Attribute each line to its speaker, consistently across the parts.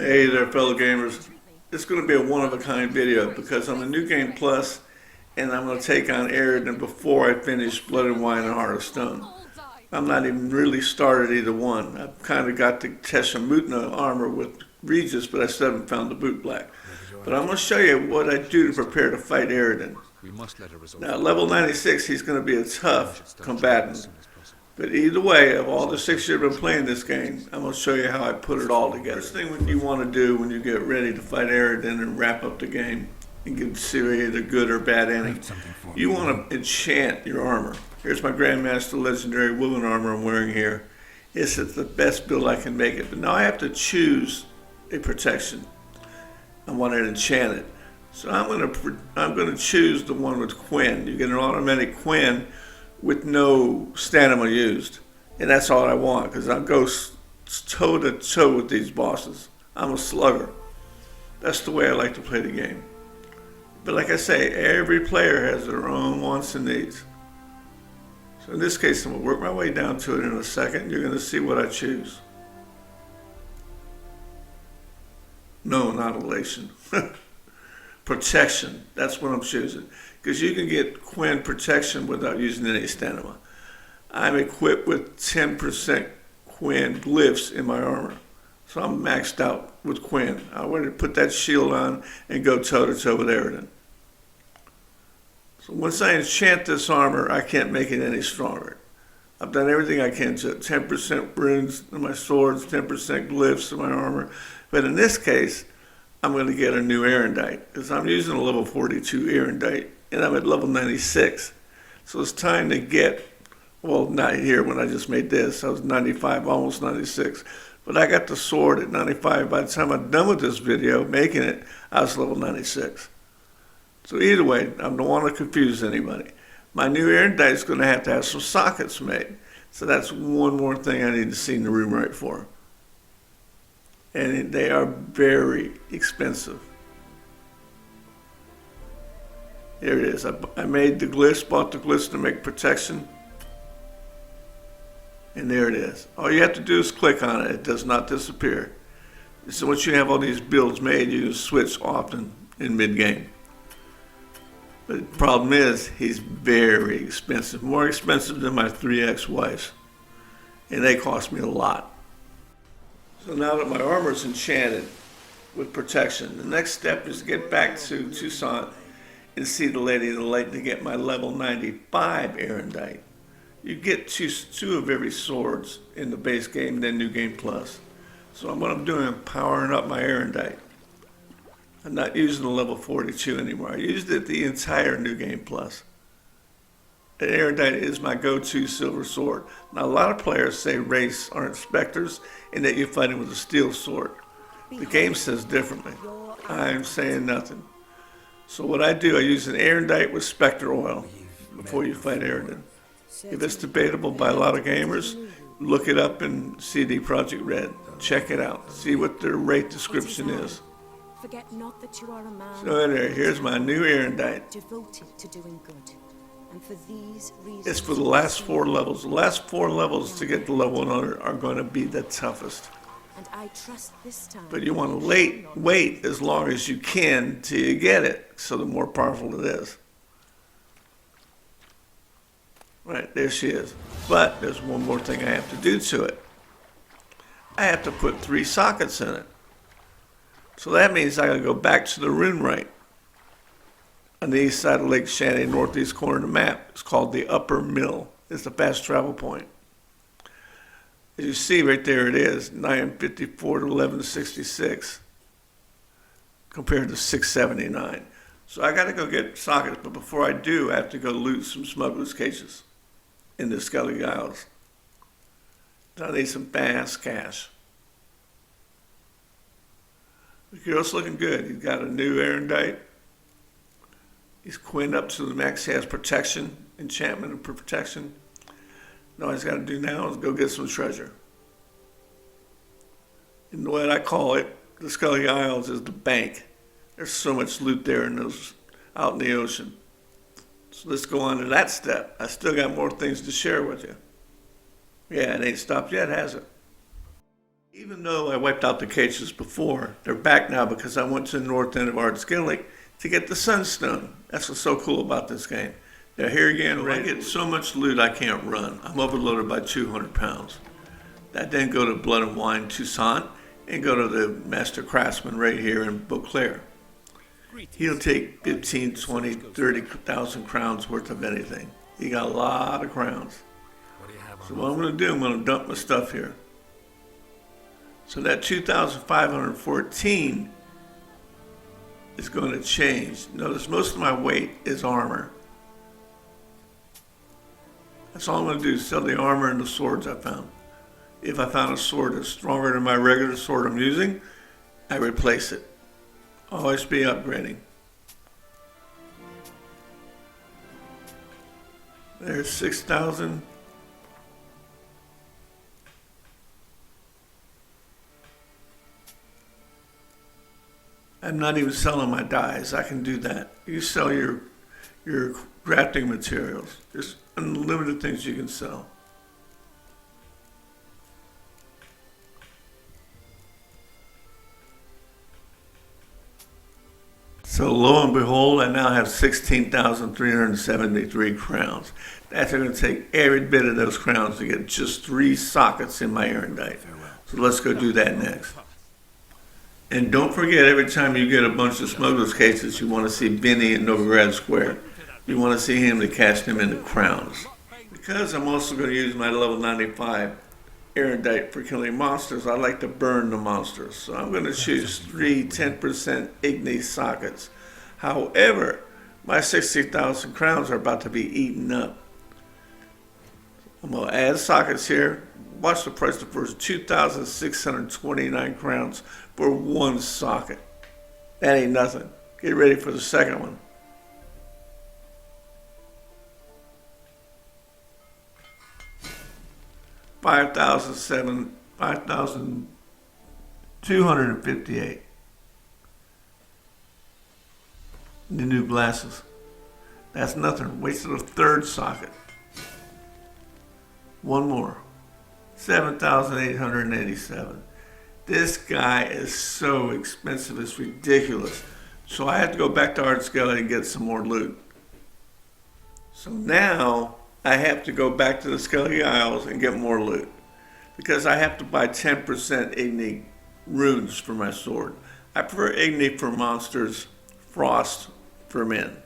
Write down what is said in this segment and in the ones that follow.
Speaker 1: Hey there, fellow gamers. It's going to be a one-of-a-kind video because I'm a New Game Plus, and I'm going to take on Eredin before I finish Blood and Wine and Heart of Stone. I'm not even really started either one. I've kind of got the Teshamutna armor with Regis, but I still haven't found the boot black. But I'm going to show you what I do to prepare to fight Eredin. Now, level 96, he's going to be a tough combatant. But either way, of all the 6 years I've been playing this game, I'm going to show you how I put it all together. First thing you want to do when you get ready to fight Eredin and wrap up the game and get to see either good or bad ending, you want to enchant your armor. Here's my Grandmaster Legendary Woolen armor I'm wearing here. It's the best build I can make it. But now I have to choose a protection. I want it enchanted. So I'm going to choose the one with Quinn. You get an automatic Quinn with no stamina used, and that's all I want because I go toe to toe with these bosses. I'm a slugger. That's the way I like to play the game. But like I say, every player has their own wants and needs. So in this case, I'm going to work my way down to it in a second. You're going to see what I choose. No, not elation. Protection, that's what I'm choosing. Because you can get Quinn protection without using any stamina. I'm equipped with 10% Quinn glyphs in my armor. So I'm maxed out with Quinn. I want to put that shield on and go toe to toe with Eredin. So once I enchant this armor, I can't make it any stronger. I've done everything I can to 10% runes in my swords, 10% glyphs in my armor. But in this case, I'm going to get a new Erendite because I'm using a level 42 Erendite and I'm at level 96. So it's time to get, well, not here when I just made this. I was 95, almost 96. But I got the sword at 95. By the time I'm done with this video, making it, I was level 96. So either way, I don't want to confuse anybody. My new Erendite is going to have some sockets made. So that's one more thing I need to see in the room right for. And they are very expensive. Here it is. I made the glyphs, bought the glyphs to make protection. And there it is. All you have to do is click on it. It does not disappear. So once you have all these builds made, you can switch often in mid-game. But the problem is, he's very expensive. More expensive than my 3 ex-wives. And they cost me a lot. So now that my armor is enchanted with protection, the next step is to get back to Toussaint and see the Lady of the Light to get my level 95 Erendite. You get two of every swords in the base game and then New Game Plus. So what I'm doing, I'm powering up my Erendite. I'm not using the level 42 anymore. I used it the entire New Game Plus. The Erendite is my go-to silver sword. Now, a lot of players say wraiths aren't specters and that you're fighting with a steel sword. The game says differently. I'm saying nothing. So what I do, I use an Erendite with specter oil before you fight Eredin. If it's debatable by a lot of gamers, look it up in CD Projekt Red. Check it out. See what their wraith description is. So anyway, here's my new Erendite.
Speaker 2: Devoted to doing good. And for these reasons,
Speaker 1: it's for the last 4 levels. The last 4 levels to get to level 100 are going to be the toughest.
Speaker 2: And I trust this time.
Speaker 1: But you want to wait as long as you can till you get it, so the more powerful it is. Right, there she is. But there's one more thing I have to do to it. I have to put 3 sockets in it. So that means I got to go back to the rune right. On the east side of Lake Shannon, northeast corner of the map. It's called the Upper Mill. It's the fast travel point. As you see right there it is, 954 to 1166 compared to 679. So I got to go get sockets, but before I do, I have to go loot some smugglers' cages in the Skelly Isles. So I need some fast cash. The girl's looking good. He's got a new Erendite. He's Quinn up to the max. He has protection, enchantment and protection. All he's got to do now is go get some treasure. And the way I call it, the Skelly Isles is the bank. There's so much loot there out in the ocean. So let's go on to that step. I still got more things to share with you. Yeah, it ain't stopped yet, has it? Even though I wiped out the cages before, they're back now because I went to the north end of Ardskellig to get the Sunstone. That's what's so cool about this game. They're here again, ready. I get so much loot I can't run. I'm overloaded by 200 pounds. I then go to Blood and Wine Toussaint and go to the Master Craftsman right here in Beauclair. He'll take 15, 20, 30,000 crowns worth of anything. He got a lot of crowns. So what I'm going to do, I'm going to dump my stuff here. So that 2,514 is going to change. Notice most of my weight is armor. That's all I'm going to do, sell the armor and the swords I found. If I found a sword that's stronger than my regular sword I'm using, I replace it. Always be upgrading. There's 6,000. I'm not even selling my dyes. I can do that. You sell your crafting materials. There's unlimited things you can sell. So lo and behold, I now have 16,373 crowns. That's going to take every bit of those crowns to get just 3 sockets in my Erendite. So let's go do that next. And don't forget, every time you get a bunch of smugglers' cases, you want to see Benny in Novigrad Square. You want to see him to cast him into crowns. Because I'm also going to use my level 95 Erendite for killing monsters, I like to burn the monsters. So I'm going to choose 3 10% Igni sockets. However, my 60,000 crowns are about to be eaten up. I'm going to add sockets here. Watch the price of the first 2,629 crowns for 1 socket. That ain't nothing. Get ready for the second one. $5,258. The new glasses. That's nothing. Wasted a 3rd socket. One more. 7,887. This guy is so expensive, it's ridiculous. So I have to go back to Ardskellig and get some more loot. So now I have to go back to the Skellige Isles and get more loot. Because I have to buy 10% Igni runes for my sword. I prefer Igni for monsters, Frost for men.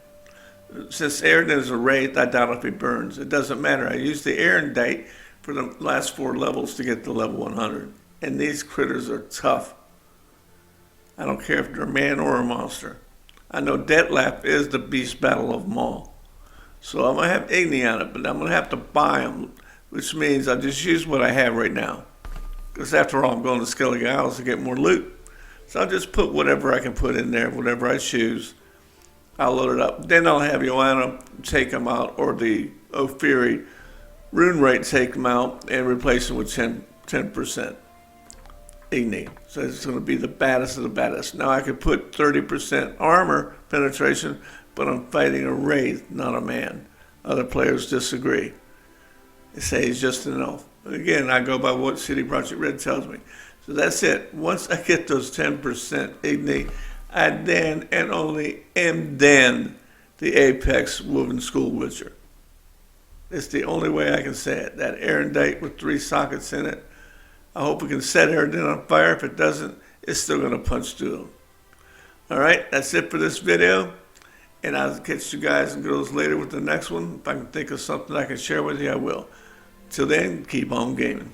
Speaker 1: Since Eredin is a wraith, I doubt if he burns. It doesn't matter. I use the Erendite for the last 4 levels to get to level 100. And these critters are tough. I don't care if they're a man or a monster. I know Detlef is the beast battle of them all. So I'm going to have Igni on it, but I'm going to have to buy them, which means I'll just use what I have right now. Because after all, I'm going to Skellige Isles to get more loot. So I'll just put whatever I can put in there, whatever I choose. I'll load it up. Then I'll have Joanna take them out, or the Ophiri rune rate take them out and replace them with 10%. Igni. So it's going to be the baddest of the baddest. Now I could put 30% armor penetration, but I'm fighting a wraith, not a man. Other players disagree. They say he's just an elf. But again, I go by what City Project Red tells me. So that's it. Once I get those 10% Igni, I then and only am then the apex Woven School Witcher. It's the only way I can say it. That Erendite with 3 sockets in it. I hope we can set Eredin on fire. If it doesn't, it's still going to punch through them. All right, that's it for this video. And I'll catch you guys and girls later with the next one. If I can think of something I can share with you, I will. Till then, keep on gaming.